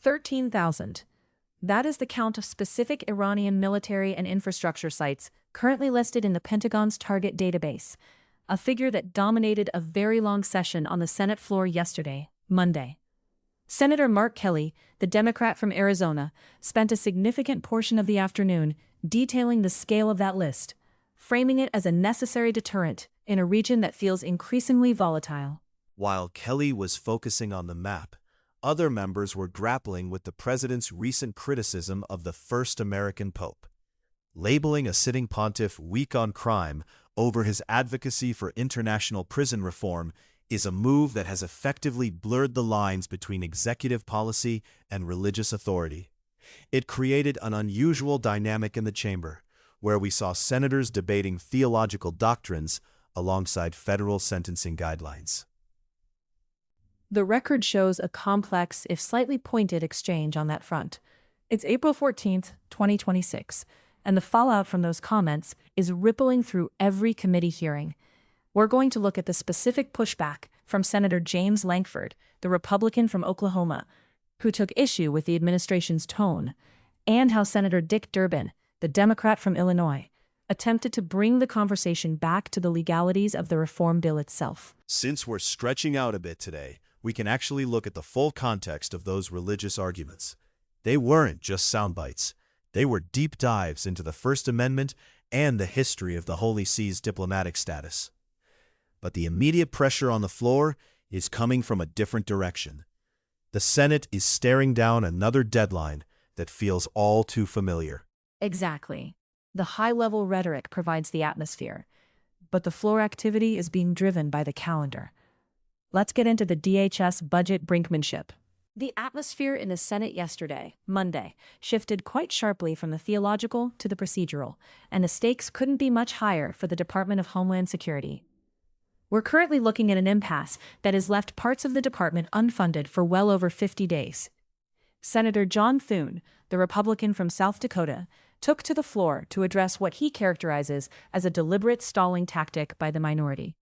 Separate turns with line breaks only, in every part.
13,000. That is the count of specific Iranian military and infrastructure sites currently listed in the Pentagon's target database, a figure that dominated a very long session on the Senate floor yesterday, Monday. Senator Mark Kelly, the Democrat from Arizona, spent a significant portion of the afternoon detailing the scale of that list, framing it as a necessary deterrent in a region that feels increasingly volatile.
While Kelly was focusing on the map, other members were grappling with the president's recent criticism of the first American pope. Labeling a sitting pontiff weak on crime over his advocacy for international prison reform is a move that has effectively blurred the lines between executive policy and religious authority. It created an unusual dynamic in the chamber, where we saw senators debating theological doctrines alongside federal sentencing guidelines.
The record shows a complex, if slightly pointed, exchange on that front. It's April 14th, 2026, and the fallout from those comments is rippling through every committee hearing. We're going to look at the specific pushback from Senator James Lankford, the Republican from Oklahoma, who took issue with the administration's tone, and how Senator Dick Durbin, the Democrat from Illinois, attempted to bring the conversation back to the legalities of the reform bill itself.
Since we're stretching out a bit today, we can actually look at the full context of those religious arguments. They weren't just sound bites. They were deep dives into the First Amendment and the history of the Holy See's diplomatic status. But the immediate pressure on the floor is coming from a different direction. The Senate is staring down another deadline that feels all too familiar.
Exactly. The high-level rhetoric provides the atmosphere, but the floor activity is being driven by the calendar. Let's get into the DHS Budget Brinkmanship. The atmosphere in the Senate yesterday, Monday, shifted quite sharply from the theological to the procedural, and the stakes couldn't be much higher for the Department of Homeland Security. We're currently looking at an impasse that has left parts of the department unfunded for well over 50 days. Senator John Thune, the Republican from South Dakota, took to the floor to address what he characterizes as a deliberate stalling tactic by the minority.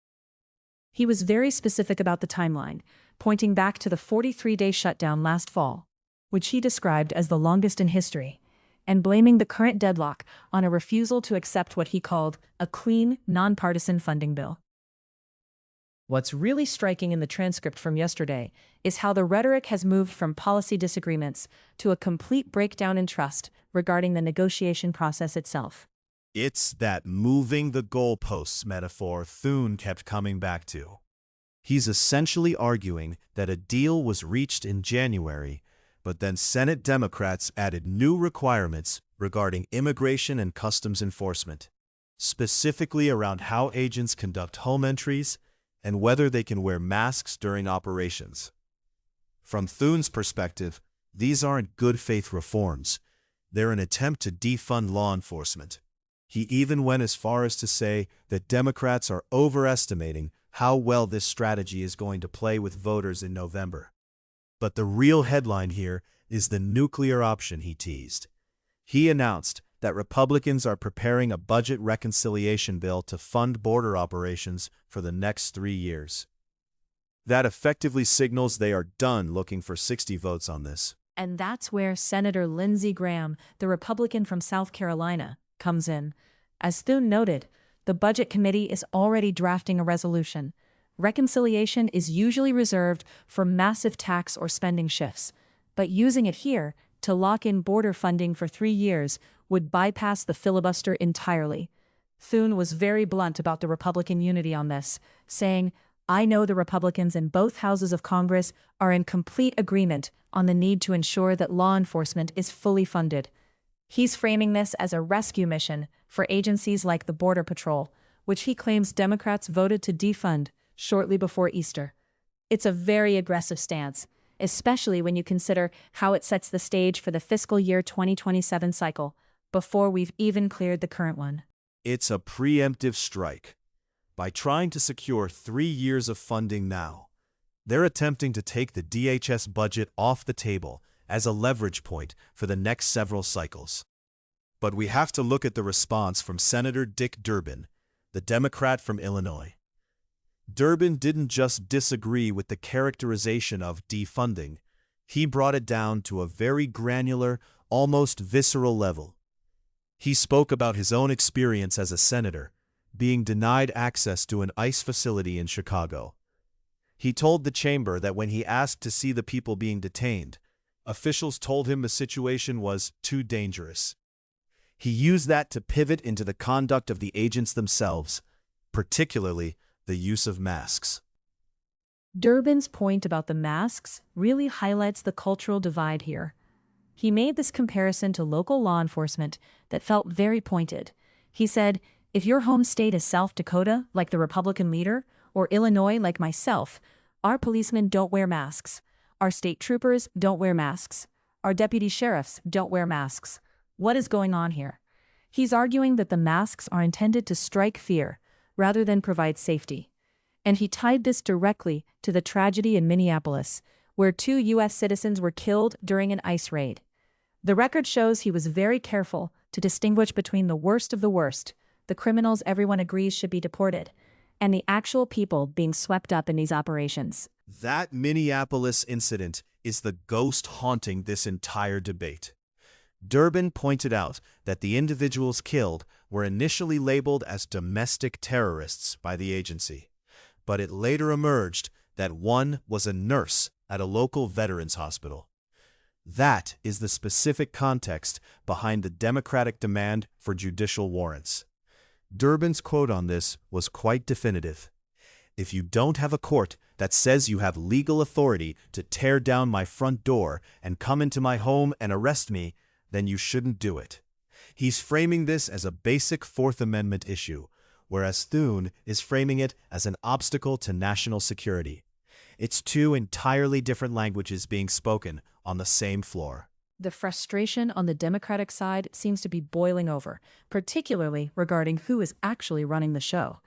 He was very specific about the timeline, pointing back to the 43-day shutdown last fall, which he described as the longest in history, and blaming the current deadlock on a refusal to accept what he called a clean, nonpartisan funding bill. What's really striking in the transcript from yesterday is how the rhetoric has moved from policy disagreements to a complete breakdown in trust regarding the negotiation process itself.
It's that moving the goalposts metaphor Thune kept coming back to. He's essentially arguing that a deal was reached in January, but then Senate Democrats added new requirements regarding immigration and customs enforcement, specifically around how agents conduct home entries and whether they can wear masks during operations. From Thune's perspective, these aren't good faith reforms. They're an attempt to defund law enforcement. He even went as far as to say that Democrats are overestimating how well this strategy is going to play with voters in November. But the real headline here is the nuclear option he teased. He announced that Republicans are preparing a budget reconciliation bill to fund border operations for the next 3 years. That effectively signals they are done looking for 60 votes on this.
And that's where Senator Lindsey Graham, the Republican from South Carolina, comes in. As Thune noted, the Budget Committee is already drafting a resolution. Reconciliation is usually reserved for massive tax or spending shifts, but using it here to lock in border funding for 3 years would bypass the filibuster entirely. Thune was very blunt about the Republican unity on this, saying, "I know the Republicans in both houses of Congress are in complete agreement on the need to ensure that law enforcement is fully funded." He's framing this as a rescue mission for agencies like the Border Patrol, which he claims Democrats voted to defund shortly before Easter. It's a very aggressive stance, especially when you consider how it sets the stage for the fiscal year 2027 cycle, before we've even cleared the current one.
It's a preemptive strike. By trying to secure 3 years of funding now, they're attempting to take the DHS budget off the table as a leverage point for the next several cycles. But we have to look at the response from Senator Dick Durbin, the Democrat from Illinois. Durbin didn't just disagree with the characterization of defunding. He brought it down to a very granular, almost visceral level. He spoke about his own experience as a senator, being denied access to an ICE facility in Chicago. He told the chamber that when he asked to see the people being detained, officials told him the situation was too dangerous. He used that to pivot into the conduct of the agents themselves, particularly the use of masks.
Durbin's point about the masks really highlights the cultural divide here. He made this comparison to local law enforcement that felt very pointed. He said, if your home state is South Dakota, like the Republican leader, or Illinois, like myself, our policemen don't wear masks. Our state troopers don't wear masks. Our deputy sheriffs don't wear masks. What is going on here? He's arguing that the masks are intended to strike fear rather than provide safety. And he tied this directly to the tragedy in Minneapolis, where 2 U.S. citizens were killed during an ICE raid. The record shows he was very careful to distinguish between the worst of the worst, the criminals everyone agrees should be deported, and the actual people being swept up in these operations.
That Minneapolis incident is the ghost haunting this entire debate. Durbin pointed out that the individuals killed were initially labeled as domestic terrorists by the agency, but it later emerged that one was a nurse at a local veterans hospital. That is the specific context behind the Democratic demand for judicial warrants. Durbin's quote on this was quite definitive. If you don't have a court that says you have legal authority to tear down my front door and come into my home and arrest me, then you shouldn't do it. He's framing this as a basic Fourth Amendment issue, whereas Thune is framing it as an obstacle to national security. It's 2 entirely different languages being spoken on the same floor.
The frustration on the Democratic side seems to be boiling over, particularly regarding who is actually running the show.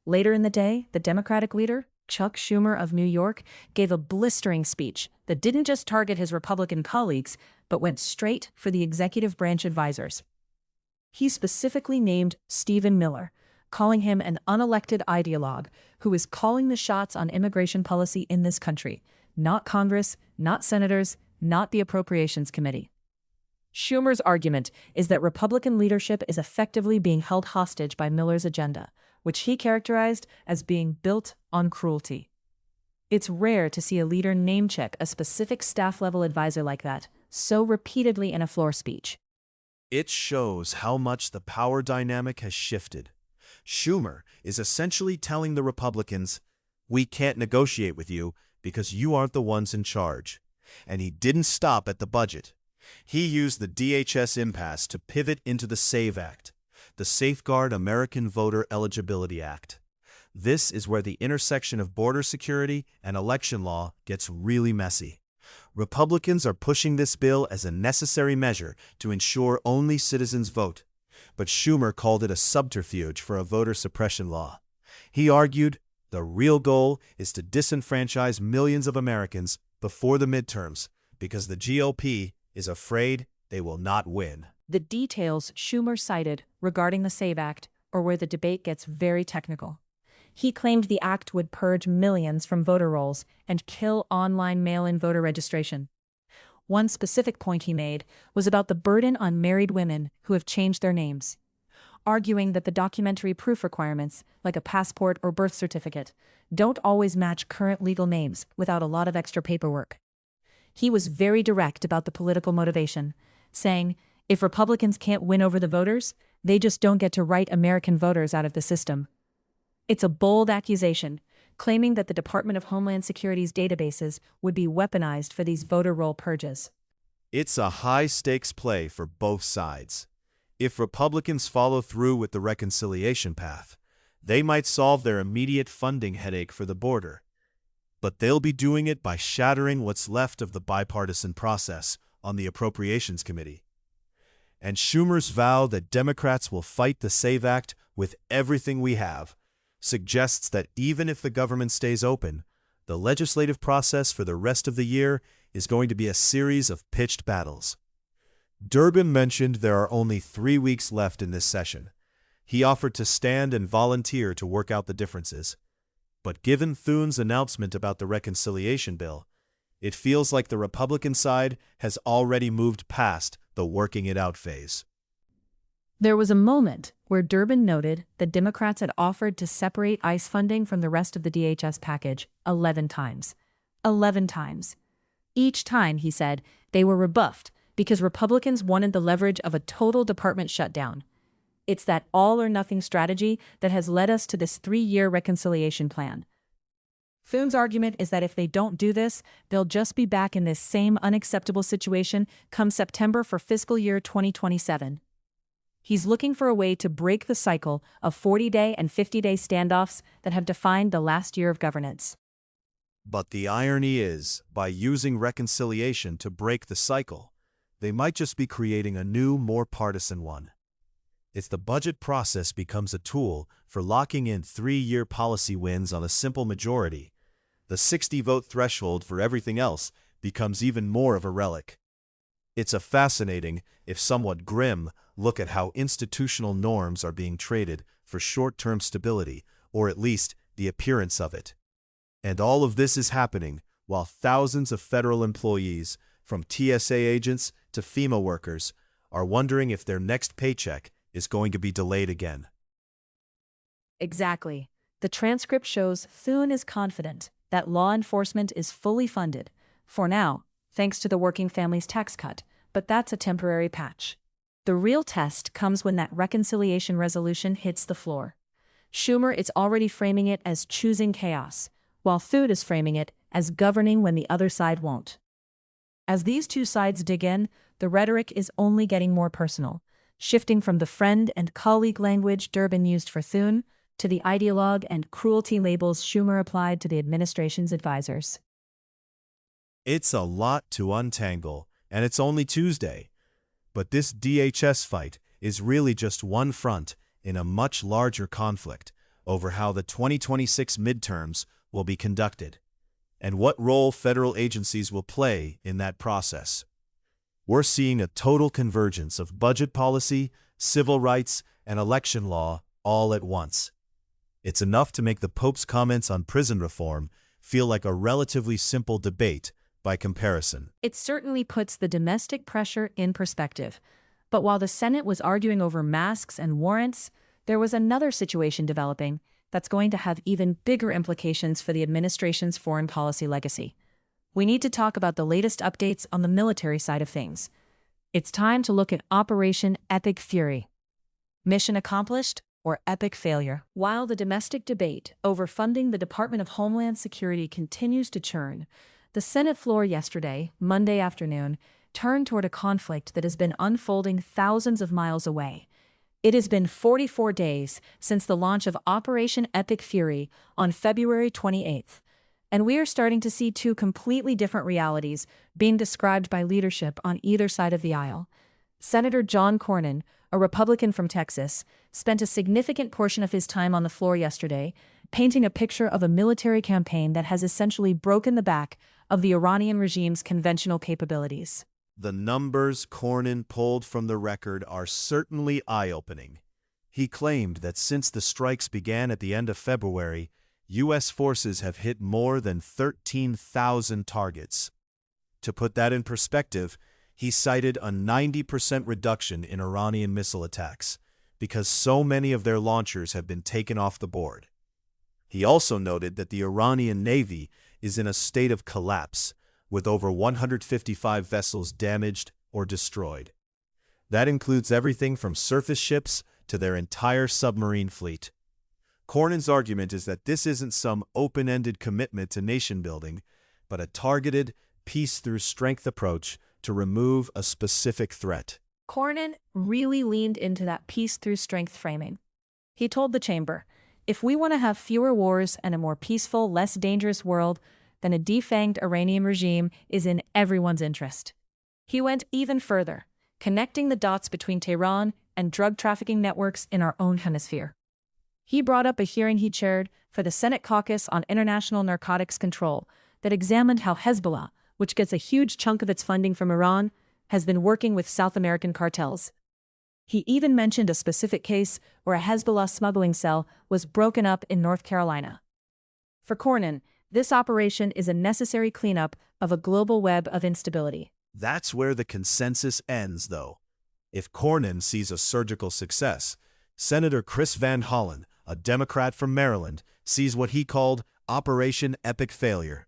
Later in the day, the Democratic leader, Chuck Schumer of New York, gave a blistering speech that didn't just target his Republican colleagues, but went straight for the executive branch advisors. He specifically named Stephen Miller, calling him an unelected ideologue who is calling the shots on immigration policy in this country, not Congress, not senators, not the Appropriations Committee. Schumer's argument is that Republican leadership is effectively being held hostage by Miller's agenda, which he characterized as being built on cruelty. It's rare to see a leader name-check a specific staff-level advisor like that, so repeatedly in a floor speech.
It shows how much the power dynamic has shifted. Schumer is essentially telling the Republicans, we can't negotiate with you because you aren't the ones in charge. And he didn't stop at the budget. He used the DHS impasse to pivot into the SAVE Act, the Safeguard American Voter Eligibility Act. This is where the intersection of border security and election law gets really messy. Republicans are pushing this bill as a necessary measure to ensure only citizens vote, but Schumer called it a subterfuge for a voter suppression law. He argued the real goal is to disenfranchise millions of Americans before the midterms because the GOP is afraid they will not win.
The details Schumer cited regarding the SAVE Act are where the debate gets very technical. He claimed the act would purge millions from voter rolls and kill online mail-in voter registration. One specific point he made was about the burden on married women who have changed their names, arguing that the documentary proof requirements, like a passport or birth certificate, don't always match current legal names without a lot of extra paperwork. He was very direct about the political motivation, saying, if Republicans can't win over the voters, they just don't get to write American voters out of the system. It's a bold accusation, claiming that the Department of Homeland Security's databases would be weaponized for these voter roll purges.
It's a high-stakes play for both sides. If Republicans follow through with the reconciliation path, they might solve their immediate funding headache for the border. But they'll be doing it by shattering what's left of the bipartisan process on the Appropriations Committee. And Schumer's vow that Democrats will fight the SAVE Act with everything we have suggests that even if the government stays open, the legislative process for the rest of the year is going to be a series of pitched battles. Durbin mentioned there are only 3 weeks left in this session. He offered to stand and volunteer to work out the differences. But given Thune's announcement about the reconciliation bill, It feels like the Republican side has already moved past the working it out phase.
There was a moment where Durbin noted that Democrats had offered to separate ICE funding from the rest of the DHS package 11 times. 11 times. Each time, he said, they were rebuffed because Republicans wanted the leverage of a total department shutdown. It's that all-or-nothing strategy that has led us to this 3-year reconciliation plan. Thune's argument is that if they don't do this, they'll just be back in this same unacceptable situation come September for fiscal year 2027. He's looking for a way to break the cycle of 40-day and 50-day standoffs that have defined the last year of governance.
But the irony is, by using reconciliation to break the cycle, they might just be creating a new, more partisan one. If the budget process becomes a tool for locking in 3-year policy wins on a simple majority, the 60-vote threshold for everything else becomes even more of a relic. It's a fascinating, if somewhat grim, look at how institutional norms are being traded for short-term stability, or at least the appearance of it. And all of this is happening while thousands of federal employees, from TSA agents to FEMA workers, are wondering if their next paycheck is going to be delayed again.
Exactly. The transcript shows Thune is confident that law enforcement is fully funded, for now, thanks to the Working Families Tax Cut, but that's a temporary patch. The real test comes when that reconciliation resolution hits the floor. Schumer is already framing it as choosing chaos, while Thune is framing it as governing when the other side won't. As these two sides dig in, the rhetoric is only getting more personal, shifting from the friend and colleague language Durbin used for Thune to the ideologue and cruelty labels Schumer applied to the administration's advisors.
It's a lot to untangle, and it's only Tuesday. But this DHS fight is really just one front in a much larger conflict over how the 2026 midterms will be conducted, and what role federal agencies will play in that process. We're seeing a total convergence of budget policy, civil rights, and election law all at once. It's enough to make the Pope's comments on prison reform feel like a relatively simple debate by comparison.
It certainly puts the domestic pressure in perspective. But while the Senate was arguing over masks and warrants, there was another situation developing that's going to have even bigger implications for the administration's foreign policy legacy. We need to talk about the latest updates on the military side of things. It's time to look at Operation Epic Fury. Mission accomplished or epic failure? While the domestic debate over funding the Department of Homeland Security continues to churn, the Senate floor yesterday, Monday afternoon, turned toward a conflict that has been unfolding thousands of miles away. It has been 44 days since the launch of Operation Epic Fury on February 28th, and we are starting to see two completely different realities being described by leadership on either side of the aisle. Senator John Cornyn, a Republican from Texas, spent a significant portion of his time on the floor yesterday, painting a picture of a military campaign that has essentially broken the back of the Iranian regime's conventional capabilities.
The numbers Cornyn pulled from the record are certainly eye-opening. He claimed that since the strikes began at the end of February, U.S. forces have hit more than 13,000 targets. To put that in perspective, he cited a 90% reduction in Iranian missile attacks because so many of their launchers have been taken off the board. He also noted that the Iranian Navy is in a state of collapse, with over 155 vessels damaged or destroyed. That includes everything from surface ships to their entire submarine fleet. Cornyn's argument is that this isn't some open-ended commitment to nation-building, but a targeted, peace-through-strength approach to remove a specific threat.
Cornyn really leaned into that peace-through-strength framing. He told the chamber, "If we want to have fewer wars and a more peaceful, less dangerous world, then a defanged Iranian regime is in everyone's interest." He went even further, connecting the dots between Tehran and drug trafficking networks in our own hemisphere. He brought up a hearing he chaired for the Senate Caucus on International Narcotics Control that examined how Hezbollah, which gets a huge chunk of its funding from Iran, has been working with South American cartels. He even mentioned a specific case where a Hezbollah smuggling cell was broken up in North Carolina. For Cornyn, This operation is a necessary cleanup of a global web of instability.
That's where the consensus ends, though. If Cornyn sees a surgical success, Senator Chris Van Hollen, a Democrat from Maryland, sees what he called Operation Epic Failure.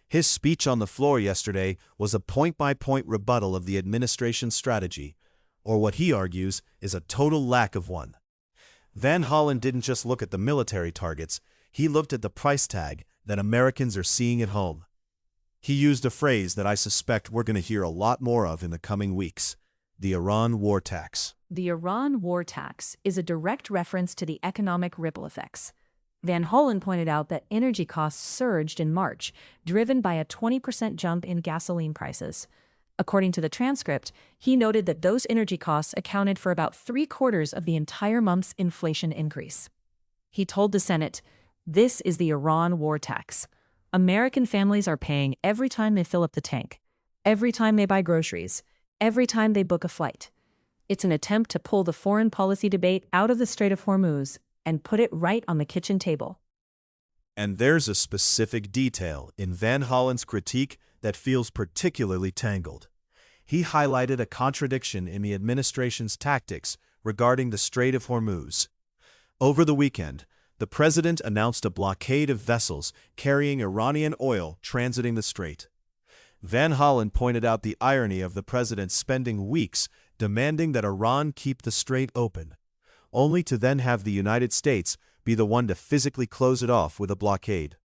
His speech on the floor yesterday was a point-by-point rebuttal of the administration's strategy, or what he argues is a total lack of one. Van Hollen didn't just look at the military targets, he looked at the price tag that Americans are seeing at home. He used a phrase that I suspect we're going to hear a lot more of in the coming weeks: the Iran war tax.
The Iran war tax is a direct reference to the economic ripple effects. Van Hollen pointed out that energy costs surged in March, driven by a 20% jump in gasoline prices. According to the transcript, he noted that those energy costs accounted for about 3/4 of the entire month's inflation increase. He told the Senate, "This is the Iran war tax. American families are paying every time they fill up the tank, every time they buy groceries, every time they book a flight. It's an attempt to pull the foreign policy debate out of the Strait of Hormuz and put it right on the kitchen table."
And there's a specific detail in Van Hollen's critique that feels particularly tangled. He highlighted a contradiction in the administration's tactics regarding the Strait of Hormuz. Over the weekend, the president announced a blockade of vessels carrying Iranian oil transiting the strait. Van Hollen pointed out the irony of the president spending weeks demanding that Iran keep the strait open, only to then have the United States be the one to physically close it off with a blockade.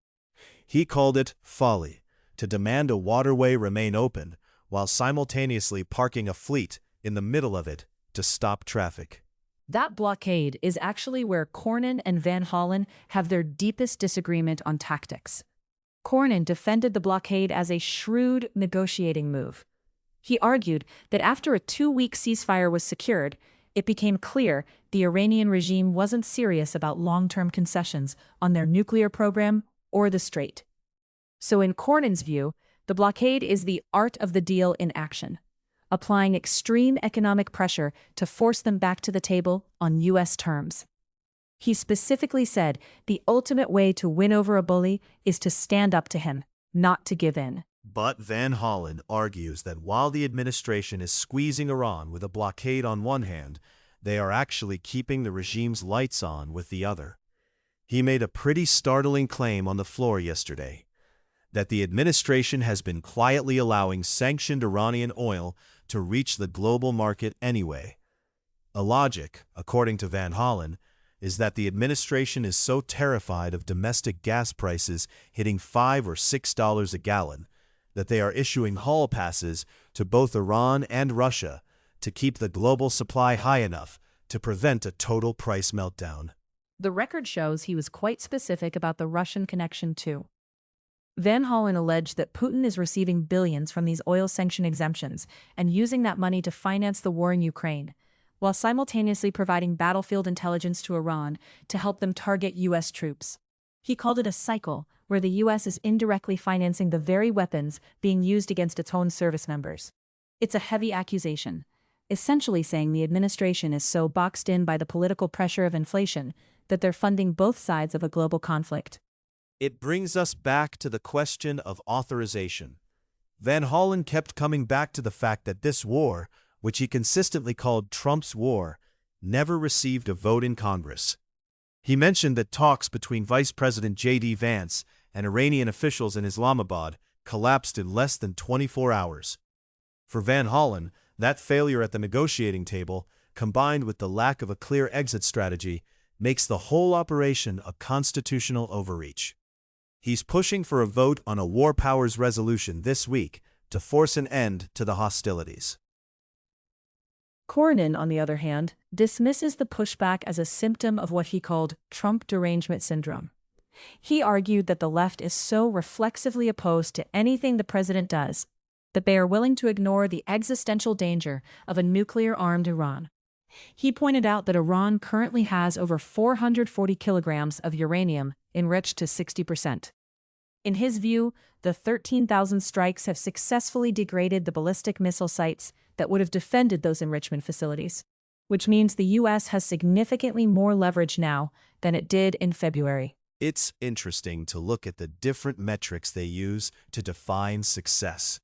He called it folly to demand a waterway remain open while simultaneously parking a fleet in the middle of it to stop traffic.
That blockade is actually where Cornyn and Van Hollen have their deepest disagreement on tactics. Cornyn defended the blockade as a shrewd negotiating move. He argued that after a 2-week ceasefire was secured, it became clear the Iranian regime wasn't serious about long-term concessions on their nuclear program or the strait. So in Cornyn's view, the blockade is the art of the deal in action, applying extreme economic pressure to force them back to the table on U.S. terms. He specifically said the ultimate way to win over a bully is to stand up to him, not to give in.
But Van Hollen argues that while the administration is squeezing Iran with a blockade on one hand, they are actually keeping the regime's lights on with the other. He made a pretty startling claim on the floor yesterday, that the administration has been quietly allowing sanctioned Iranian oil to reach the global market anyway. A logic, according to Van Hollen, is that the administration is so terrified of domestic gas prices hitting $5 or $6 a gallon that they are issuing haul passes to both Iran and Russia to keep the global supply high enough to prevent a total price meltdown.
The record shows he was quite specific about the Russian connection too. Van Hollen alleged that Putin is receiving billions from these oil sanction exemptions and using that money to finance the war in Ukraine, while simultaneously providing battlefield intelligence to Iran to help them target U.S. troops. He called it a cycle where the U.S. is indirectly financing the very weapons being used against its own service members. It's a heavy accusation, essentially saying the administration is so boxed in by the political pressure of inflation that they're funding both sides of a global conflict.
It brings us back to the question of authorization. Van Hollen kept coming back to the fact that this war, which he consistently called Trump's war, never received a vote in Congress. He mentioned that talks between Vice President J.D. Vance and Iranian officials in Islamabad collapsed in less than 24 hours. For Van Hollen, that failure at the negotiating table, combined with the lack of a clear exit strategy, makes the whole operation a constitutional overreach. He's pushing for a vote on a war powers resolution this week to force an end to the hostilities.
Cornyn, on the other hand, dismisses the pushback as a symptom of what he called Trump derangement syndrome. He argued that the left is so reflexively opposed to anything the president does that they are willing to ignore the existential danger of a nuclear-armed Iran. He pointed out that Iran currently has over 440 kilograms of uranium enriched to 60%. In his view, the 13,000 strikes have successfully degraded the ballistic missile sites that would have defended those enrichment facilities, which means the U.S. has significantly more leverage now than it did in February.
It's interesting to look at the different metrics they use to define success.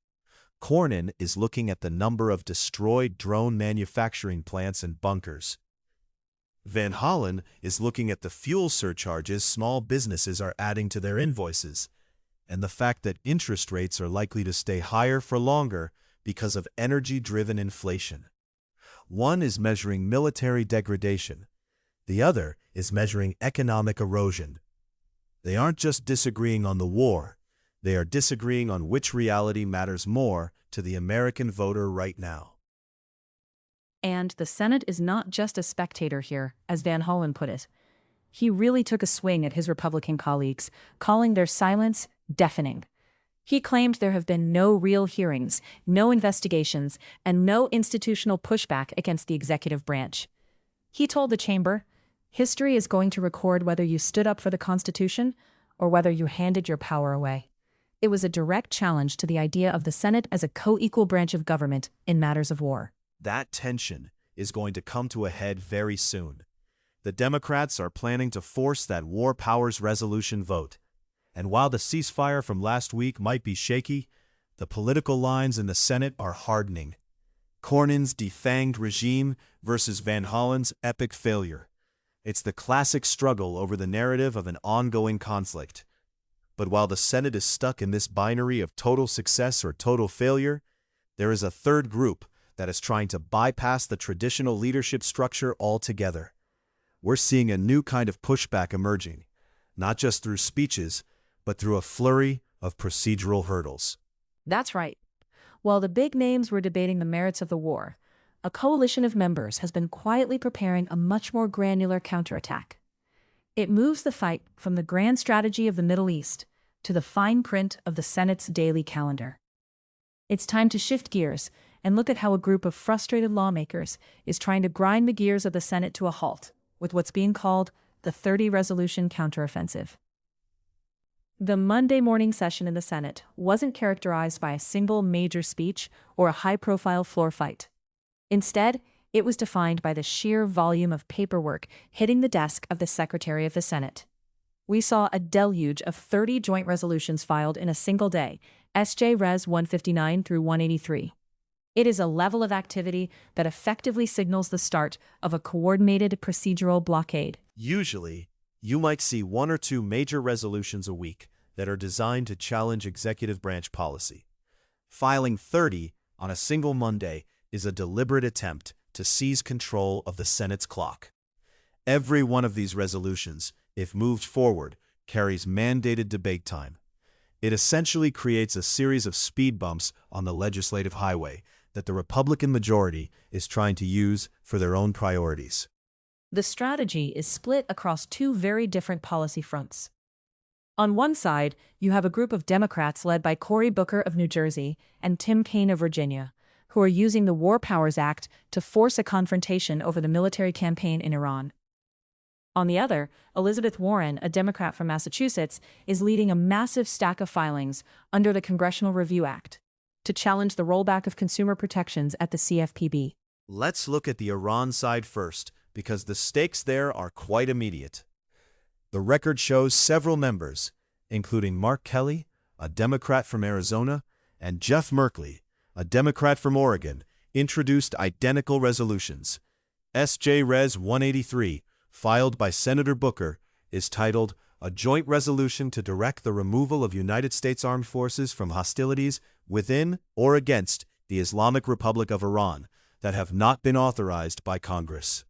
Cornyn is looking at the number of destroyed drone manufacturing plants and bunkers. Van Hollen is looking at the fuel surcharges small businesses are adding to their invoices, and the fact that interest rates are likely to stay higher for longer because of energy-driven inflation. One is measuring military degradation. The other is measuring economic erosion. They aren't just disagreeing on the war. They are disagreeing on which reality matters more to the American voter right now.
And the Senate is not just a spectator here, as Van Hollen put it. He really took a swing at his Republican colleagues, calling their silence deafening. He claimed there have been no real hearings, no investigations, and no institutional pushback against the executive branch. He told the chamber, "History is going to record whether you stood up for the Constitution or whether you handed your power away." It was a direct challenge to the idea of the Senate as a co-equal branch of government in matters of war.
That tension is going to come to a head very soon. The Democrats are planning to force that War Powers Resolution vote. And while the ceasefire from last week might be shaky, the political lines in the Senate are hardening. Cornyn's defanged regime versus Van Hollen's epic failure. It's the classic struggle over the narrative of an ongoing conflict. But while the Senate is stuck in this binary of total success or total failure, there is a third group that is trying to bypass the traditional leadership structure altogether. We're seeing a new kind of pushback emerging, not just through speeches, but through a flurry of procedural hurdles.
That's right. While the big names were debating the merits of the war, a coalition of members has been quietly preparing a much more granular counterattack. It moves the fight from the grand strategy of the Middle East to the fine print of the Senate's daily calendar. It's time to shift gears and look at how a group of frustrated lawmakers is trying to grind the gears of the Senate to a halt with what's being called the 30-resolution counteroffensive. The Monday morning session in the Senate wasn't characterized by a single major speech or a high-profile floor fight. Instead, it was defined by the sheer volume of paperwork hitting the desk of the Secretary of the Senate. We saw a deluge of 30 joint resolutions filed in a single day, SJ Res 159 through 183. It is a level of activity that effectively signals the start of a coordinated procedural blockade.
Usually, you might see one or two major resolutions a week that are designed to challenge executive branch policy. Filing 30 on a single Monday is a deliberate attempt to seize control of the Senate's clock. Every one of these resolutions, if moved forward, carries mandated debate time. It essentially creates a series of speed bumps on the legislative highway that the Republican majority is trying to use for their own priorities.
The strategy is split across two very different policy fronts. On one side, you have a group of Democrats led by Cory Booker of New Jersey and Tim Kaine of Virginia, who are using the War Powers Act to force a confrontation over the military campaign in Iran. On the other, Elizabeth Warren, a Democrat from Massachusetts, is leading a massive stack of filings under the Congressional Review Act to challenge the rollback of consumer protections at the CFPB.
Let's look at the Iran side first, because the stakes there are quite immediate. The record shows several members, including Mark Kelly, a Democrat from Arizona, and Jeff Merkley, a Democrat from Oregon, introduced identical resolutions. SJ Res 183, filed by Senator Booker, is titled "A Joint Resolution to Direct the Removal of United States Armed Forces from Hostilities Within or Against the Islamic Republic of Iran that have not been authorized by Congress."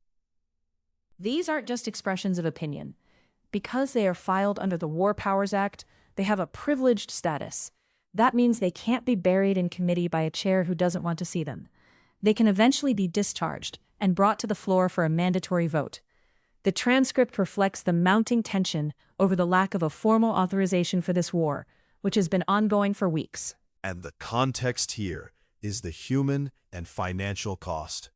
These aren't just expressions of opinion. Because they are filed under the War Powers Act, they have a privileged status. That means they can't be buried in committee by a chair who doesn't want to see them. They can eventually be discharged and brought to the floor for a mandatory vote. The transcript reflects the mounting tension over the lack of a formal authorization for this war, which has been ongoing for weeks.
And the context here is the human and financial cost.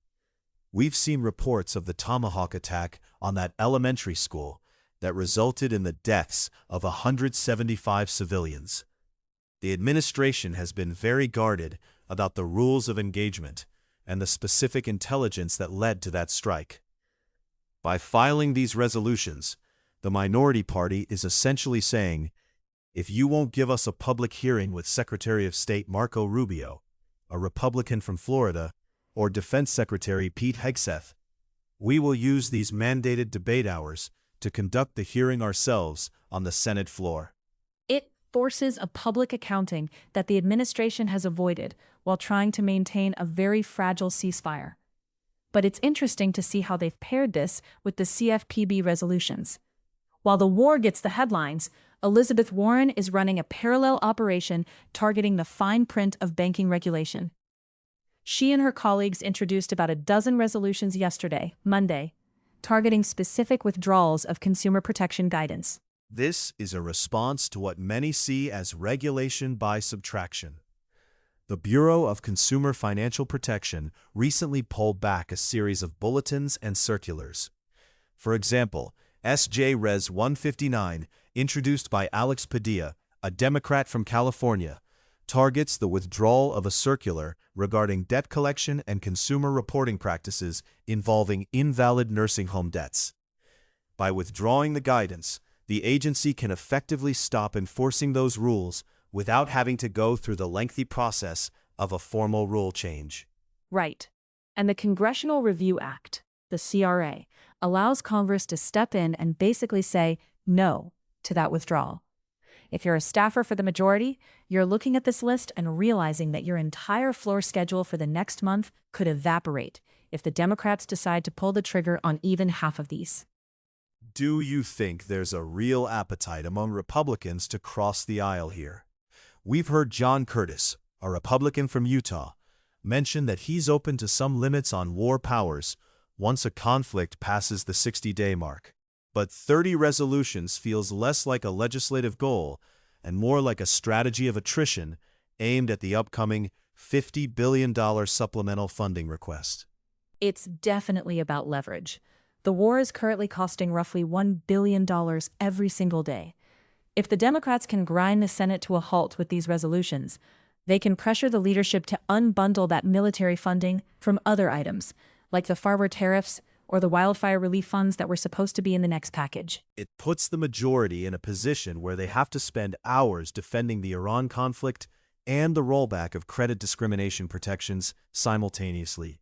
We've seen reports of the Tomahawk attack on that elementary school that resulted in the deaths of 175 civilians. The administration has been very guarded about the rules of engagement and the specific intelligence that led to that strike. By filing these resolutions, The minority party is essentially saying, if you won't give us a public hearing with Secretary of State Marco Rubio, a Republican from Florida, or Defense Secretary Pete Hegseth, we will use these mandated debate hours to conduct the hearing ourselves on the Senate floor.
It forces a public accounting that the administration has avoided while trying to maintain a very fragile ceasefire. But it's interesting to see how they've paired this with the CFPB resolutions. While the war gets the headlines, Elizabeth Warren is running a parallel operation targeting the fine print of banking regulation. She and her colleagues introduced about a dozen resolutions yesterday, Monday, targeting specific withdrawals of consumer protection guidance.
This is a response to what many see as regulation by subtraction. The Bureau of Consumer Financial Protection recently pulled back a series of bulletins and circulars. For example, SJ Res 159, introduced by Alex Padilla, a Democrat from California, targets the withdrawal of a circular regarding debt collection and consumer reporting practices involving invalid nursing home debts. By withdrawing the guidance, the agency can effectively stop enforcing those rules without having to go through the lengthy process of a formal rule change.
Right. And the Congressional Review Act, the CRA, allows Congress to step in and basically say no to that withdrawal. If you're a staffer for the majority, you're looking at this list and realizing that your entire floor schedule for the next month could evaporate if the Democrats decide to pull the trigger on even half of these.
Do you think there's a real appetite among Republicans to cross the aisle here? We've heard John Curtis, a Republican from Utah, mention that he's open to some limits on war powers once a conflict passes the 60-day mark. But 30 resolutions feels less like a legislative goal and more like a strategy of attrition aimed at the upcoming $50 billion supplemental funding request.
It's definitely about leverage. The war is currently costing roughly $1 billion every single day. If the Democrats can grind the Senate to a halt with these resolutions, they can pressure the leadership to unbundle that military funding from other items, like the farmer tariffs or the wildfire relief funds that were supposed to be in the next package.
It puts the majority in a position where they have to spend hours defending the Iran conflict and the rollback of credit discrimination protections simultaneously.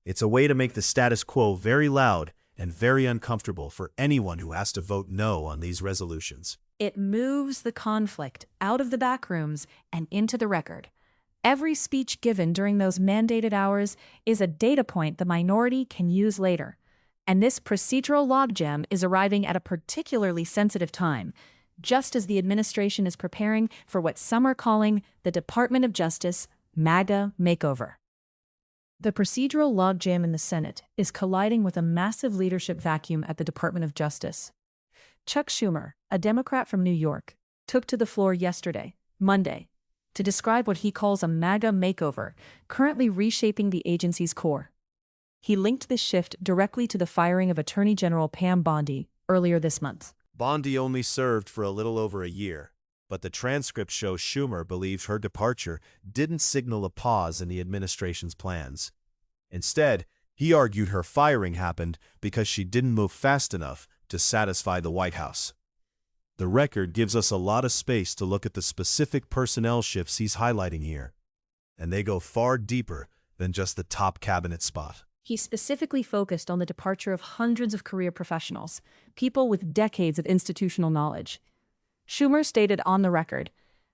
It's a way to make the status quo very loud and very uncomfortable for anyone who has to vote no on these resolutions.
It moves the conflict out of the back rooms and into the record. Every speech given during those mandated hours is a data point the minority can use later. And this procedural logjam is arriving at a particularly sensitive time, just as the administration is preparing for what some are calling the Department of Justice MAGA Makeover. The procedural logjam in the Senate is colliding with a massive leadership vacuum at the Department of Justice. Chuck Schumer, a Democrat from New York, took to the floor yesterday, Monday, to describe what he calls a MAGA makeover, currently reshaping the agency's core. He linked this shift directly to the firing of Attorney General Pam Bondi earlier this month.
Bondi only served for a little over a year, but the transcript shows Schumer believes her departure didn't signal a pause in the administration's plans. Instead, he argued her firing happened because she didn't move fast enough to satisfy the White House. The record gives us a lot of space to look at the specific personnel shifts he's highlighting here, and they go far deeper than just the top cabinet spot.
He specifically focused on the departure of hundreds of career professionals, people with decades of institutional knowledge. Schumer stated on the record,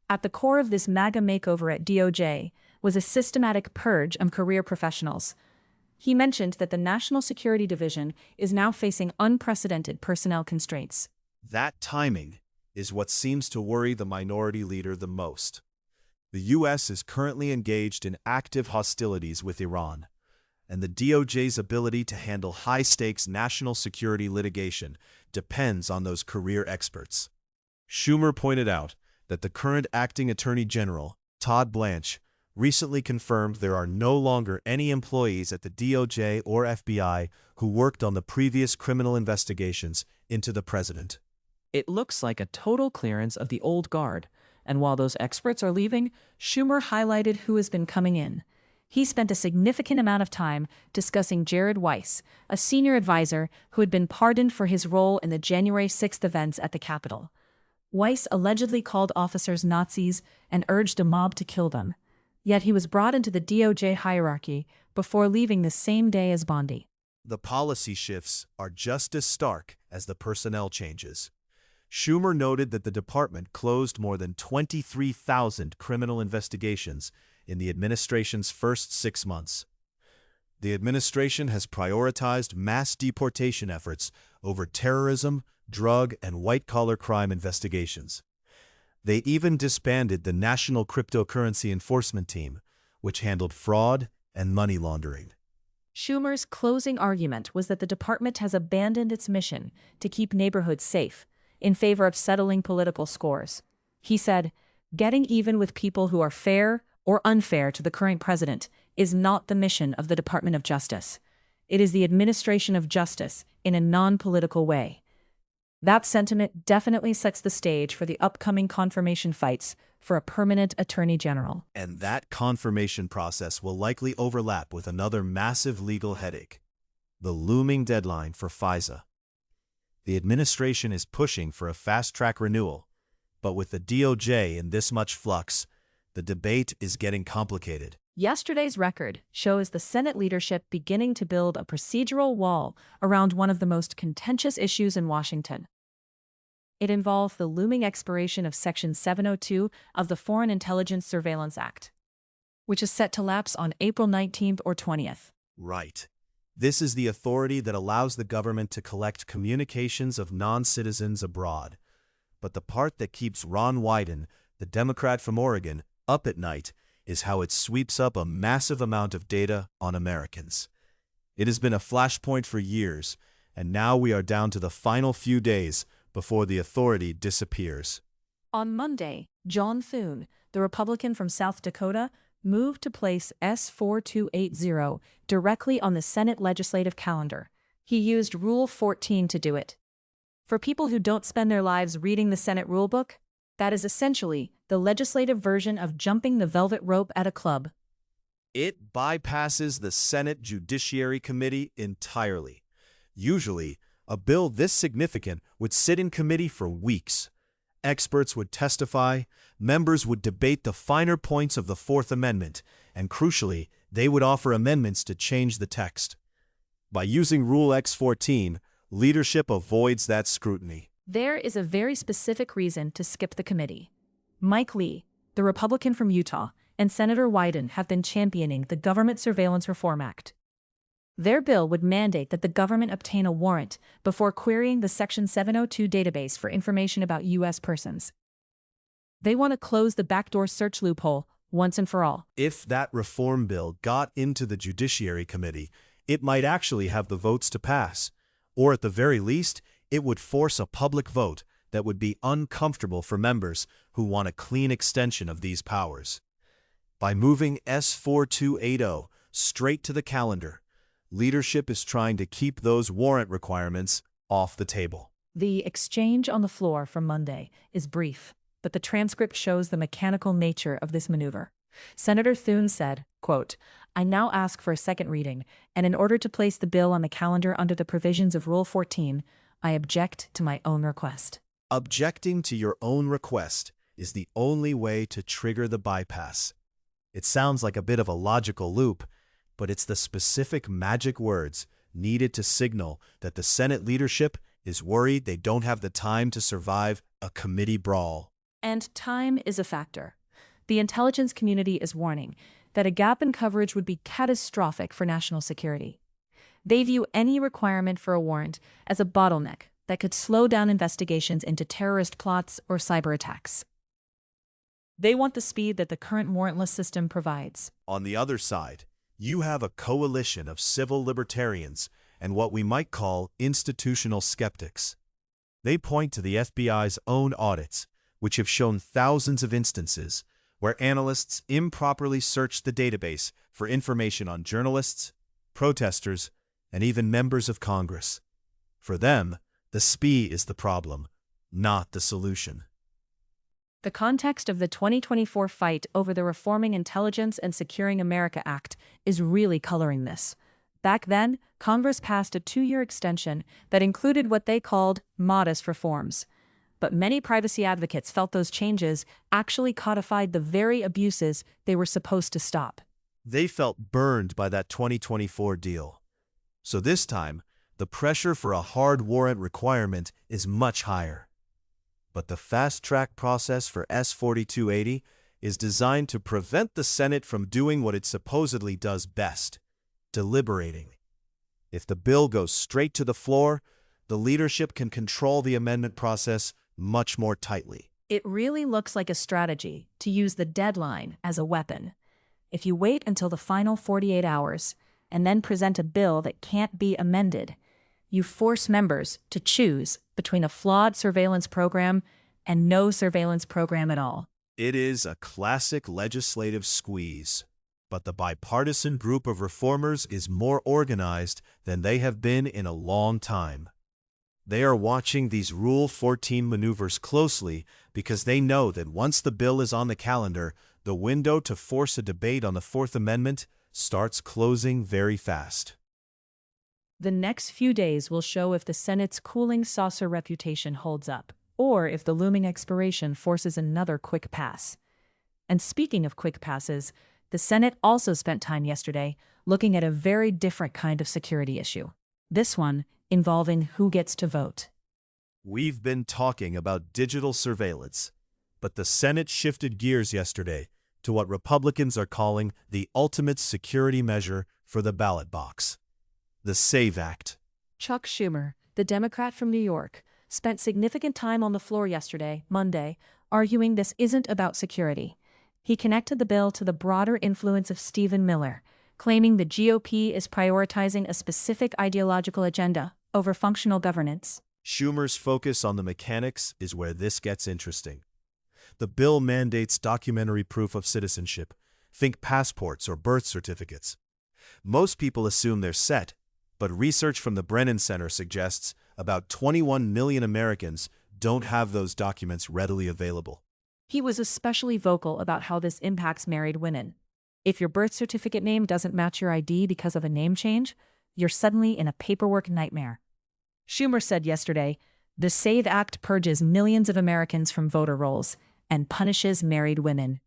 at the core of this MAGA makeover at DOJ was a systematic purge of career professionals. He mentioned that the National Security Division is now facing unprecedented personnel constraints.
That timing is what seems to worry the minority leader the most. The U.S. is currently engaged in active hostilities with Iran, and the DOJ's ability to handle high-stakes national security litigation depends on those career experts. Schumer pointed out that the current acting Attorney General, Todd Blanche, recently confirmed there are no longer any employees at the DOJ or FBI who worked on the previous criminal investigations into the president.
It looks like a total clearance of the old guard, and while those experts are leaving, Schumer highlighted who has been coming in. He spent a significant amount of time discussing Jared Weiss, a senior advisor who had been pardoned for his role in the January 6th events at the Capitol. Weiss allegedly called officers Nazis and urged a mob to kill them. Yet he was brought into the DOJ hierarchy before leaving the same day as Bondi.
The policy shifts are just as stark as the personnel changes. Schumer noted that the department closed more than 23,000 criminal investigations in the administration's first 6 months. The administration has prioritized mass deportation efforts over terrorism, drug, and white-collar crime investigations. They even disbanded the National Cryptocurrency Enforcement Team, which handled fraud and money laundering.
Schumer's closing argument was that the department has abandoned its mission to keep neighborhoods safe in favor of settling political scores. He said, "Getting even with people who are fair or unfair to the current president is not the mission of the Department of Justice. It is the administration of justice in a non-political way." That sentiment definitely sets the stage for the upcoming confirmation fights for a permanent attorney general.
And that confirmation process will likely overlap with another massive legal headache: the looming deadline for FISA. The administration is pushing for a fast-track renewal, but with the DOJ in this much flux, the debate is getting complicated.
Yesterday's record shows the Senate leadership beginning to build a procedural wall around one of the most contentious issues in Washington. It involves the looming expiration of Section 702 of the Foreign Intelligence Surveillance Act, which is set to lapse on April 19th or 20th.
Right. This is the authority that allows the government to collect communications of non-citizens abroad. But the part that keeps Ron Wyden, the Democrat from Oregon, up at night is how it sweeps up a massive amount of data on Americans. It has been a flashpoint for years, and now we are down to the final few days before the authority disappears.
On Monday, John Thune, the Republican from South Dakota, moved to place S-4280 directly on the Senate legislative calendar. He used Rule 14 to do it. For people who don't spend their lives reading the Senate rulebook, that is essentially the legislative version of jumping the velvet rope at a club.
It bypasses the Senate Judiciary Committee entirely. Usually, a bill this significant would sit in committee for weeks. Experts would testify, members would debate the finer points of the Fourth Amendment, and crucially, they would offer amendments to change the text. By using Rule X14, leadership avoids that scrutiny.
There is a very specific reason to skip the committee. Mike Lee, the Republican from Utah, and Senator Wyden have been championing the Government Surveillance Reform Act. Their bill would mandate that the government obtain a warrant before querying the Section 702 database for information about U.S. persons. They want to close the backdoor search loophole once and for all.
If that reform bill got into the Judiciary Committee, it might actually have the votes to pass. Or at the very least, it would force a public vote that would be uncomfortable for members who want a clean extension of these powers. By moving S-4280 straight to the calendar, leadership is trying to keep those warrant requirements off the table.
The exchange on the floor from Monday is brief, but the transcript shows the mechanical nature of this maneuver. Senator Thune said, quote, "I now ask for a second reading, and in order to place the bill on the calendar under the provisions of Rule 14, I object to my own request."
Objecting to your own request is the only way to trigger the bypass. It sounds like a bit of a logical loop, but it's the specific magic words needed to signal that the Senate leadership is worried they don't have the time to survive a committee brawl.
And time is a factor. The intelligence community is warning that a gap in coverage would be catastrophic for national security. They view any requirement for a warrant as a bottleneck that could slow down investigations into terrorist plots or cyber attacks. They want the speed that the current warrantless system provides.
On the other side, you have a coalition of civil libertarians and what we might call institutional skeptics. They point to the FBI's own audits, which have shown thousands of instances where analysts improperly searched the database for information on journalists, protesters, and even members of Congress. For them, the SPI is the problem, not the solution.
The context of the 2024 fight over the Reforming Intelligence and Securing America Act is really coloring this. Back then, Congress passed a 2-year extension that included what they called modest reforms. But many privacy advocates felt those changes actually codified the very abuses they were supposed to stop.
They felt burned by that 2024 deal. So this time, the pressure for a hard warrant requirement is much higher. But the fast-track process for S-4280 is designed to prevent the Senate from doing what it supposedly does best: deliberating. If the bill goes straight to the floor, the leadership can control the amendment process much more tightly.
It really looks like a strategy to use the deadline as a weapon. If you wait until the final 48 hours and then present a bill that can't be amended, you force members to choose between a flawed surveillance program and no surveillance program at all.
It is a classic legislative squeeze. But the bipartisan group of reformers is more organized than they have been in a long time. They are watching these Rule 14 maneuvers closely because they know that once the bill is on the calendar, the window to force a debate on the Fourth Amendment starts closing very fast.
The next few days will show if the Senate's cooling saucer reputation holds up, or if the looming expiration forces another quick pass. And speaking of quick passes, the Senate also spent time yesterday looking at a very different kind of security issue. This one involving who gets to vote.
We've been talking about digital surveillance, but the Senate shifted gears yesterday to what Republicans are calling the ultimate security measure for the ballot box: the SAVE Act.
Chuck Schumer, the Democrat from New York, spent significant time on the floor yesterday, Monday, arguing this isn't about security. He connected the bill to the broader influence of Stephen Miller, claiming the GOP is prioritizing a specific ideological agenda over functional governance.
Schumer's focus on the mechanics is where this gets interesting. The bill mandates documentary proof of citizenship. Think passports or birth certificates. Most people assume they're set, but research from the Brennan Center suggests about 21 million Americans don't have those documents readily available.
He was especially vocal about how this impacts married women. If your birth certificate name doesn't match your ID because of a name change, you're suddenly in a paperwork nightmare. Schumer said yesterday, the SAVE Act purges millions of Americans from voter rolls and punishes married women.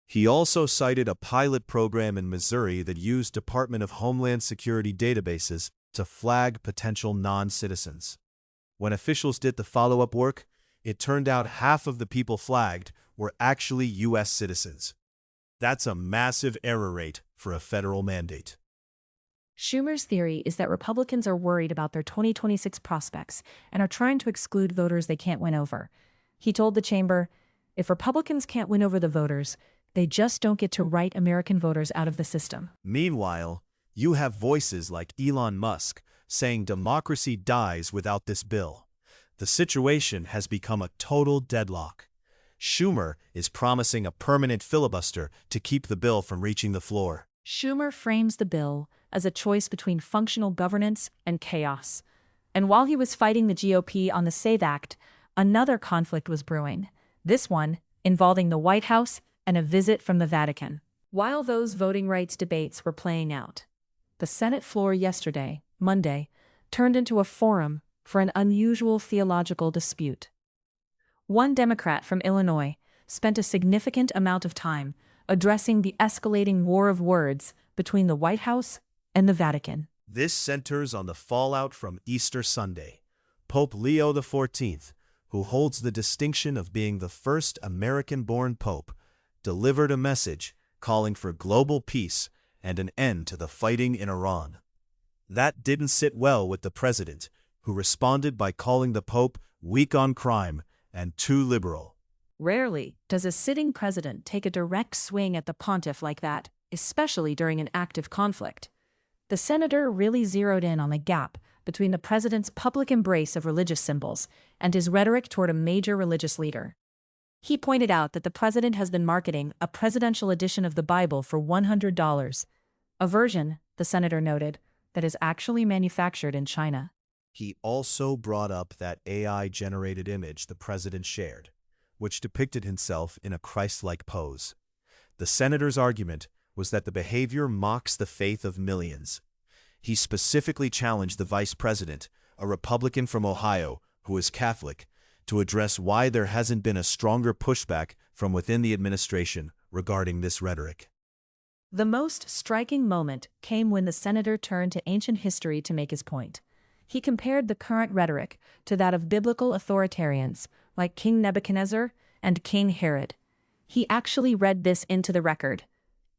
He also cited a pilot program in Missouri that used Department of Homeland Security databases to flag potential non-citizens. When officials did the follow-up work, it turned out half of the people flagged were actually U.S. citizens. That's a massive error rate for a federal mandate.
Schumer's theory is that Republicans are worried about their 2026 prospects and are trying to exclude voters they can't win over. He told the chamber, if Republicans can't win over the voters, they just don't get to write American voters out of the system.
Meanwhile, you have voices like Elon Musk saying democracy dies without this bill. The situation has become a total deadlock. Schumer is promising a permanent filibuster to keep the bill from reaching the floor.
Schumer frames the bill as a choice between functional governance and chaos. And while he was fighting the GOP on the SAVE Act, another conflict was brewing, this one involving the White House and a visit from the Vatican. While those voting rights debates were playing out, the Senate floor yesterday, Monday, turned into a forum for an unusual theological dispute. One Democrat from Illinois spent a significant amount of time addressing the escalating war of words between the White House and the Vatican.
This centers on the fallout from Easter Sunday. Pope Leo XIV, who holds the distinction of being the first American-born pope, delivered a message calling for global peace and an end to the fighting in Iran. That didn't sit well with the president, who responded by calling the pope weak on crime and too liberal.
Rarely does a sitting president take a direct swing at the pontiff like that, especially during an active conflict. The senator really zeroed in on the gap between the president's public embrace of religious symbols and his rhetoric toward a major religious leader. He pointed out that the president has been marketing a presidential edition of the Bible for $100, a version, the senator noted, that is actually manufactured in China.
He also brought up that AI-generated image the president shared, which depicted himself in a Christ-like pose. The senator's argument was that the behavior mocks the faith of millions. He specifically challenged the vice president, a Republican from Ohio who is Catholic, to address why there hasn't been a stronger pushback from within the administration regarding this rhetoric.
The most striking moment came when the senator turned to ancient history to make his point. He compared the current rhetoric to that of biblical authoritarians like King Nebuchadnezzar and King Herod. He actually read this into the record.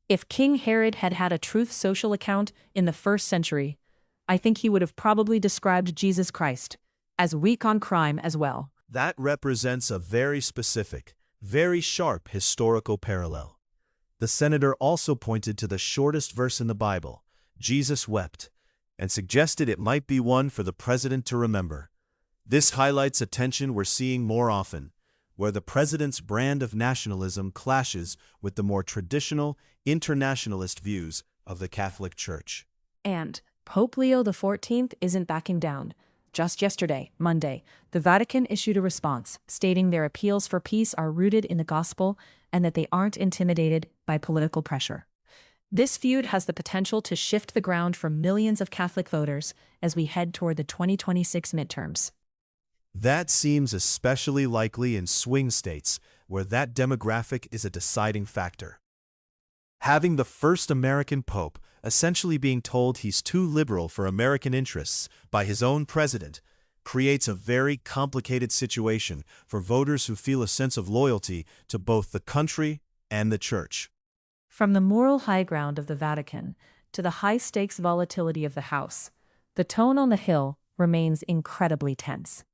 If King Herod had had a truth social account in the 1st century, I think he would have probably described Jesus Christ as weak on crime as well.
That represents a very specific, very sharp historical parallel. The senator also pointed to the shortest verse in the Bible, Jesus wept, and suggested it might be one for the president to remember. This highlights a tension we're seeing more often, where the president's brand of nationalism clashes with the more traditional, internationalist views of the Catholic Church.
And Pope Leo XIV isn't backing down. Just yesterday, Monday, the Vatican issued a response stating their appeals for peace are rooted in the gospel and that they aren't intimidated by political pressure. This feud has the potential to shift the ground for millions of Catholic voters as we head toward the 2026 midterms.
That seems especially likely in swing states, where that demographic is a deciding factor. Having the first American pope essentially being told he's too liberal for American interests by his own president creates a very complicated situation for voters who feel a sense of loyalty to both the country and the church.
From the moral high ground of the Vatican to the high-stakes volatility of the House, the tone on the Hill remains incredibly tense.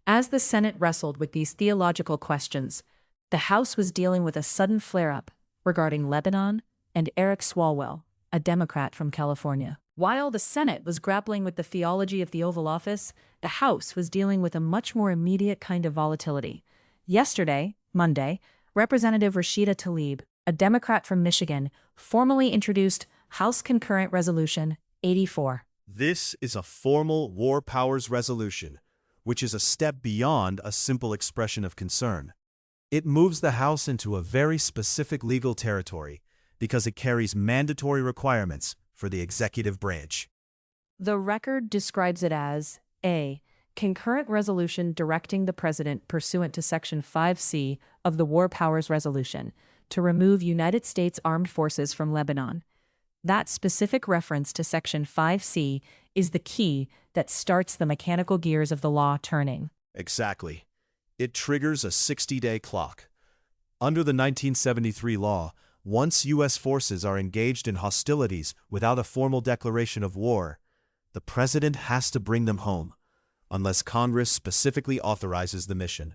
As the Senate wrestled with these theological questions, the House was dealing with a sudden flare-up regarding Lebanon and Eric Swalwell, a Democrat from California. While the Senate was grappling with the theology of the Oval Office, the House was dealing with a much more immediate kind of volatility. Yesterday, Monday, Representative Rashida Tlaib, a Democrat from Michigan, formally introduced House Concurrent Resolution 84.
This is a formal war powers resolution, which is a step beyond a simple expression of concern. It moves the House into a very specific legal territory because it carries mandatory requirements for the executive branch.
The record describes it as a concurrent resolution directing the President pursuant to Section 5C of the War Powers Resolution to remove United States Armed Forces from Lebanon. That specific reference to Section 5C is the key that starts the mechanical gears of the law turning.
Exactly. It triggers a 60-day clock. Under the 1973 law, once U.S. forces are engaged in hostilities without a formal declaration of war, the president has to bring them home, unless Congress specifically authorizes the mission.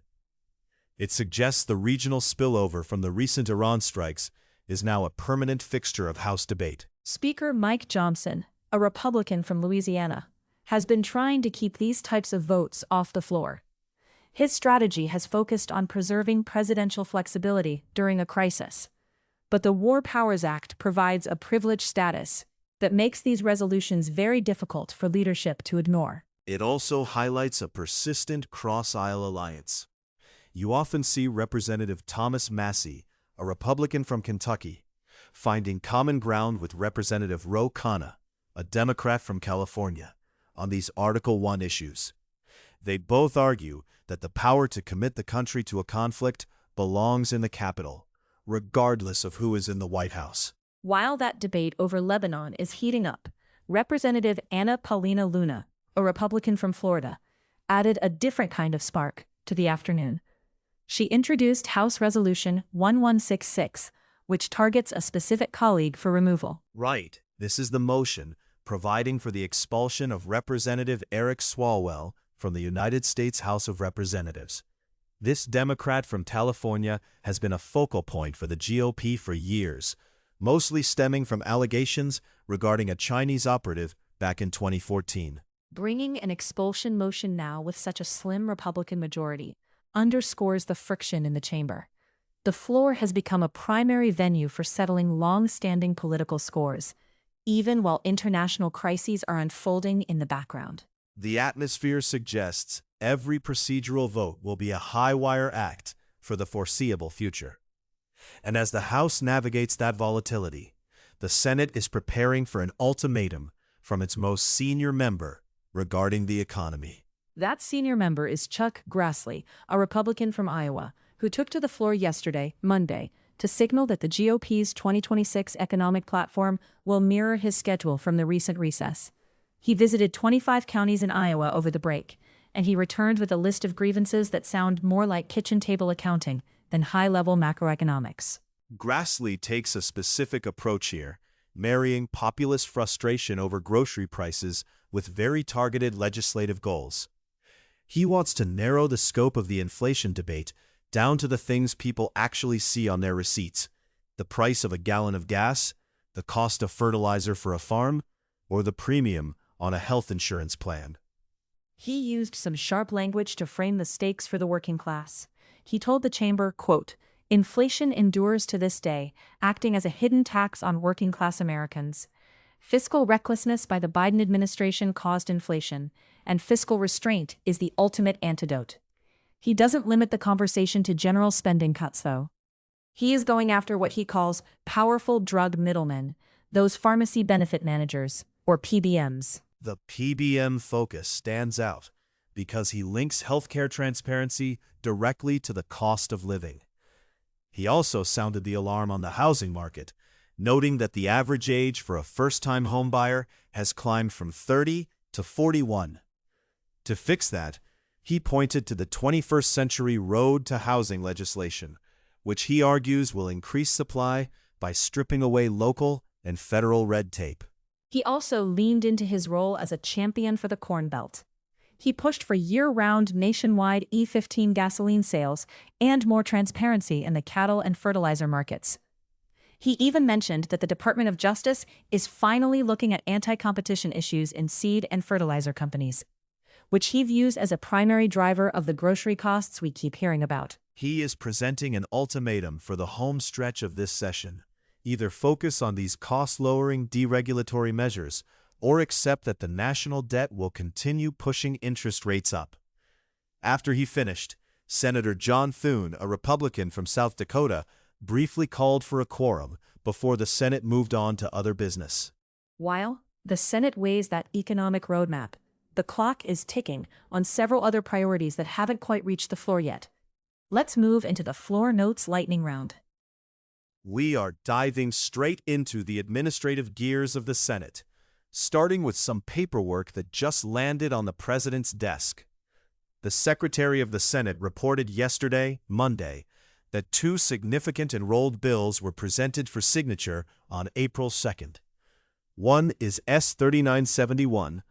It suggests the regional spillover from the recent Iran strikes is now a permanent fixture of House debate.
Speaker Mike Johnson, a Republican from Louisiana, has been trying to keep these types of votes off the floor. His strategy has focused on preserving presidential flexibility during a crisis. But the War Powers Act provides a privileged status that makes these resolutions very difficult for leadership to ignore.
It also highlights a persistent cross-aisle alliance. You often see Representative Thomas Massie, a Republican from Kentucky, finding common ground with Representative Ro Khanna, a Democrat from California, on these Article I issues. They both argue that the power to commit the country to a conflict belongs in the Capitol, regardless of who is in the White House.
While that debate over Lebanon is heating up, Representative Anna Paulina Luna, a Republican from Florida, added a different kind of spark to the afternoon. She introduced House Resolution 1166, which targets a specific colleague for removal.
Right. This is the motion providing for the expulsion of Representative Eric Swalwell from the United States House of Representatives. This Democrat from California has been a focal point for the GOP for years, mostly stemming from allegations regarding a Chinese operative back in 2014.
Bringing an expulsion motion now with such a slim Republican majority underscores the friction in the chamber. The floor has become a primary venue for settling long-standing political scores, even while international crises are unfolding in the background.
The atmosphere suggests every procedural vote will be a high-wire act for the foreseeable future. And as the House navigates that volatility, the Senate is preparing for an ultimatum from its most senior member regarding the economy.
That senior member is Chuck Grassley, a Republican from Iowa, who took to the floor yesterday, Monday, to signal that the GOP's 2026 economic platform will mirror his schedule from the recent recess. He visited 25 counties in Iowa over the break, and he returned with a list of grievances that sound more like kitchen table accounting than high-level macroeconomics.
Grassley takes a specific approach here, marrying populist frustration over grocery prices with very targeted legislative goals. He wants to narrow the scope of the inflation debate down to the things people actually see on their receipts: the price of a gallon of gas, the cost of fertilizer for a farm, or the premium on a health insurance plan.
He used some sharp language to frame the stakes for the working class. He told the chamber, quote, "Inflation endures to this day, acting as a hidden tax on working-class Americans. Fiscal recklessness by the Biden administration caused inflation, and fiscal restraint is the ultimate antidote." He doesn't limit the conversation to general spending cuts, though. He is going after what he calls powerful drug middlemen, those pharmacy benefit managers, or PBMs.
The PBM focus stands out because he links healthcare transparency directly to the cost of living. He also sounded the alarm on the housing market, noting that the average age for a first-time homebuyer has climbed from 30 to 41. To fix that, he pointed to the 21st century road to housing legislation, which he argues will increase supply by stripping away local and federal red tape.
He also leaned into his role as a champion for the Corn Belt. He pushed for year-round nationwide E15 gasoline sales and more transparency in the cattle and fertilizer markets. He even mentioned that the Department of Justice is finally looking at anti-competition issues in seed and fertilizer companies, which he views as a primary driver of the grocery costs we keep hearing about.
He is presenting an ultimatum for the home stretch of this session: either focus on these cost-lowering deregulatory measures or accept that the national debt will continue pushing interest rates up. After he finished, Senator John Thune, a Republican from South Dakota, briefly called for a quorum before the Senate moved on to other business.
While the Senate weighs that economic roadmap, the clock is ticking on several other priorities that haven't quite reached the floor yet. Let's move into the floor notes lightning round.
We are diving straight into the administrative gears of the Senate, starting with some paperwork that just landed on the president's desk. The Secretary of the Senate reported yesterday, Monday, that two significant enrolled bills were presented for signature on April 2nd. One is S. 3971,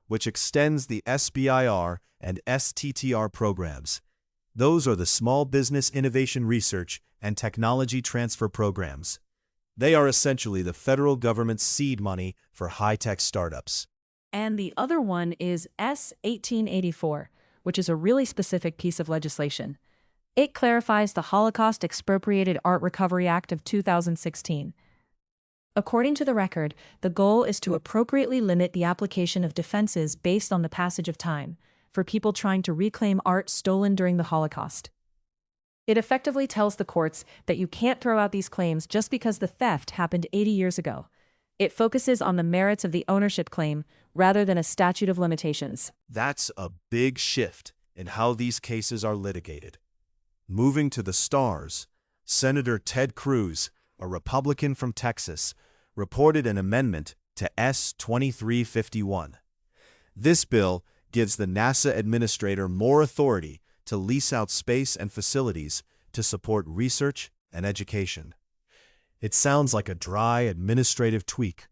which extends the SBIR and STTR programs. Those are the Small Business Innovation Research and Technology Transfer Programs. They are essentially the federal government's seed money for high-tech startups.
And the other one is S. 1884, which is a really specific piece of legislation. It clarifies the Holocaust Expropriated Art Recovery Act of 2016. According to the record, the goal is to appropriately limit the application of defenses based on the passage of time for people trying to reclaim art stolen during the Holocaust. It effectively tells the courts that you can't throw out these claims just because the theft happened 80 years ago. It focuses on the merits of the ownership claim rather than a statute of limitations.
That's a big shift in how these cases are litigated. Moving to the stars, Senator Ted Cruz, a Republican from Texas, reported an amendment to S. 2351. This bill gives the NASA administrator more authority to lease out space and facilities to support research and education. It sounds like a dry administrative tweak,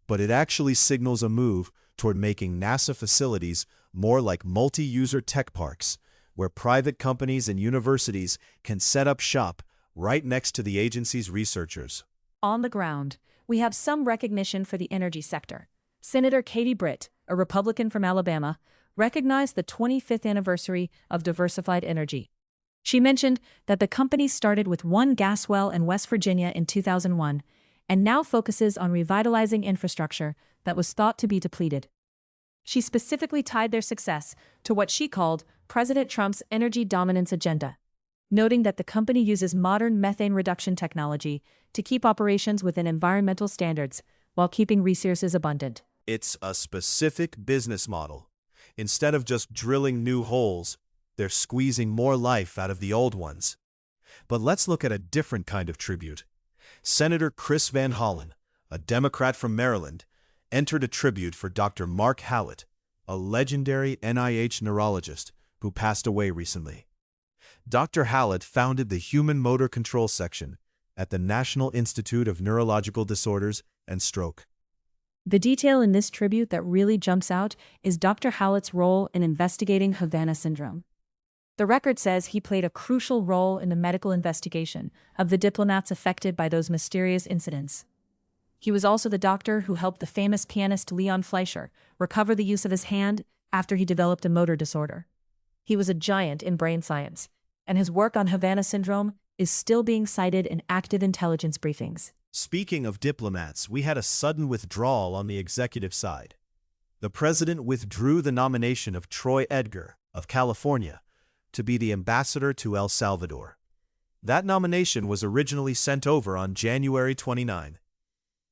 but it actually signals a move toward making NASA facilities more like multi-user tech parks, where private companies and universities can set up shop right next to the agency's researchers.
On the ground, we have some recognition for the energy sector. Senator Katie Britt, a Republican from Alabama, recognized the 25th anniversary of Diversified Energy. She mentioned that the company started with one gas well in West Virginia in 2001 and now focuses on revitalizing infrastructure that was thought to be depleted. She specifically tied their success to what she called President Trump's energy dominance agenda. noting that the company uses modern methane reduction technology to keep operations within environmental standards while keeping resources abundant.
It's a specific business model. Instead of just drilling new holes, they're squeezing more life out of the old ones. But let's look at a different kind of tribute. Senator Chris Van Hollen, a Democrat from Maryland, entered a tribute for Dr. Mark Hallett, a legendary NIH neurologist who passed away recently. Dr. Hallett founded the Human Motor Control Section at the National Institute of Neurological Disorders and Stroke.
The detail in this tribute that really jumps out is Dr. Hallett's role in investigating Havana syndrome. The record says he played a crucial role in the medical investigation of the diplomats affected by those mysterious incidents. He was also the doctor who helped the famous pianist Leon Fleischer recover the use of his hand after he developed a motor disorder. He was a giant in brain science, and his work on Havana syndrome is still being cited in active intelligence briefings.
Speaking of diplomats, we had a sudden withdrawal on the executive side. The president withdrew the nomination of Troy Edgar of California to be the ambassador to El Salvador. That nomination was originally sent over on January 29.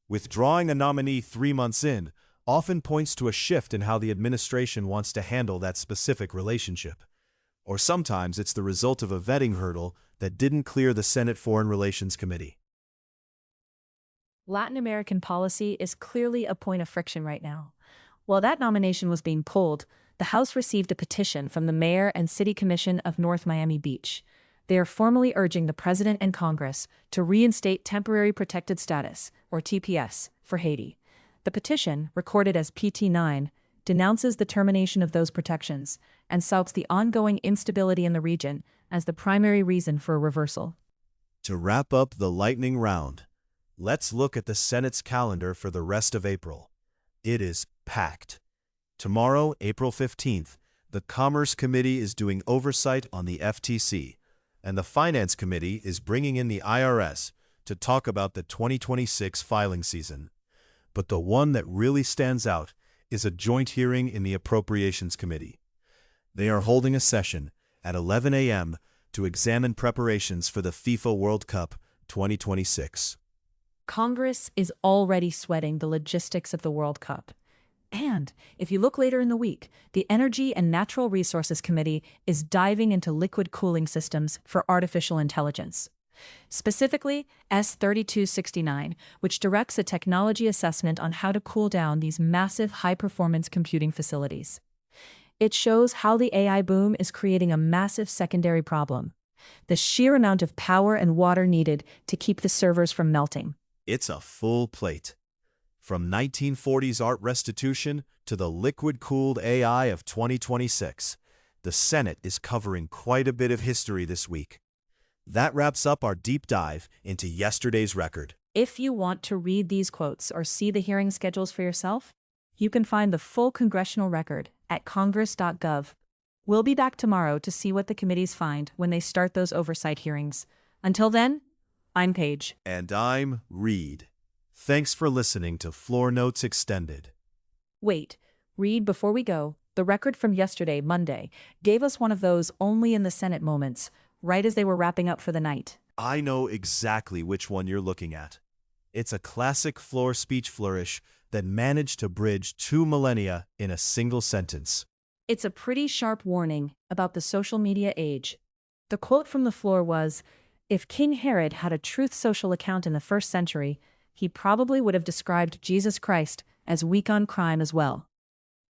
Withdrawing a nominee 3 months in often points to a shift in how the administration wants to handle that specific relationship. Or sometimes it's the result of a vetting hurdle that didn't clear the Senate Foreign Relations Committee.
Latin American policy is clearly a point of friction right now. While that nomination was being pulled, the House received a petition from the mayor and city commission of North Miami Beach. They are formally urging the president and Congress to reinstate temporary protected status, or TPS, for Haiti. The petition, recorded as PT9, denounces the termination of those protections and cites the ongoing instability in the region as the primary reason for a reversal.
To wrap up the lightning round, let's look at the Senate's calendar for the rest of April. It is packed. Tomorrow, April 15th, the Commerce Committee is doing oversight on the FTC, and the Finance Committee is bringing in the IRS to talk about the 2026 filing season. But the one that really stands out is a joint hearing in the Appropriations Committee. They are holding a session at 11 a.m. to examine preparations for the FIFA World Cup 2026.
Congress is already sweating the logistics of the World Cup. And if you look later in the week, the Energy and Natural Resources Committee is diving into liquid cooling systems for artificial intelligence. Specifically, S3269, which directs a technology assessment on how to cool down these massive high-performance computing facilities. It shows how the AI boom is creating a massive secondary problem: the sheer amount of power and water needed to keep the servers from melting.
It's a full plate. From 1940s art restitution to the liquid-cooled AI of 2026, the Senate is covering quite a bit of history this week. That wraps up our deep dive into yesterday's record.
If you want to read these quotes or see the hearing schedules for yourself, you can find the full congressional record at congress.gov. We'll be back tomorrow to see what the committees find when they start those oversight hearings. Until then, I'm Paige.
And I'm Reed. Thanks for listening to Floor Notes Extended.
Wait, Reed, before we go, the record from yesterday, Monday, gave us one of those only in the Senate moments, right as they were wrapping up for the night.
I know exactly which one you're looking at. It's a classic floor speech flourish that managed to bridge 2 millennia in a single sentence.
It's a pretty sharp warning about the social media age. The quote from the floor was, "If King Herod had a Truth Social account in the 1st century, he probably would have described Jesus Christ as weak on crime as well."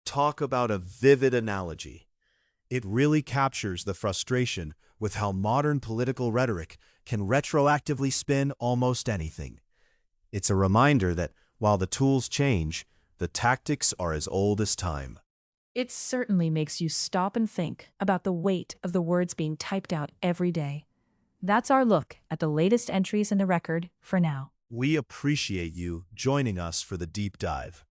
Talk about a vivid analogy. It really captures the frustration with how modern political rhetoric can retroactively spin almost anything. It's a reminder that while the tools change, the tactics are as old as time.
It certainly makes you stop and think about the weight of the words being typed out every day. That's our look at the latest entries in the record for now.
We appreciate you joining us for the deep dive.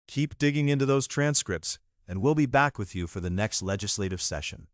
Keep digging into those transcripts, and we'll be back with you for the next legislative session.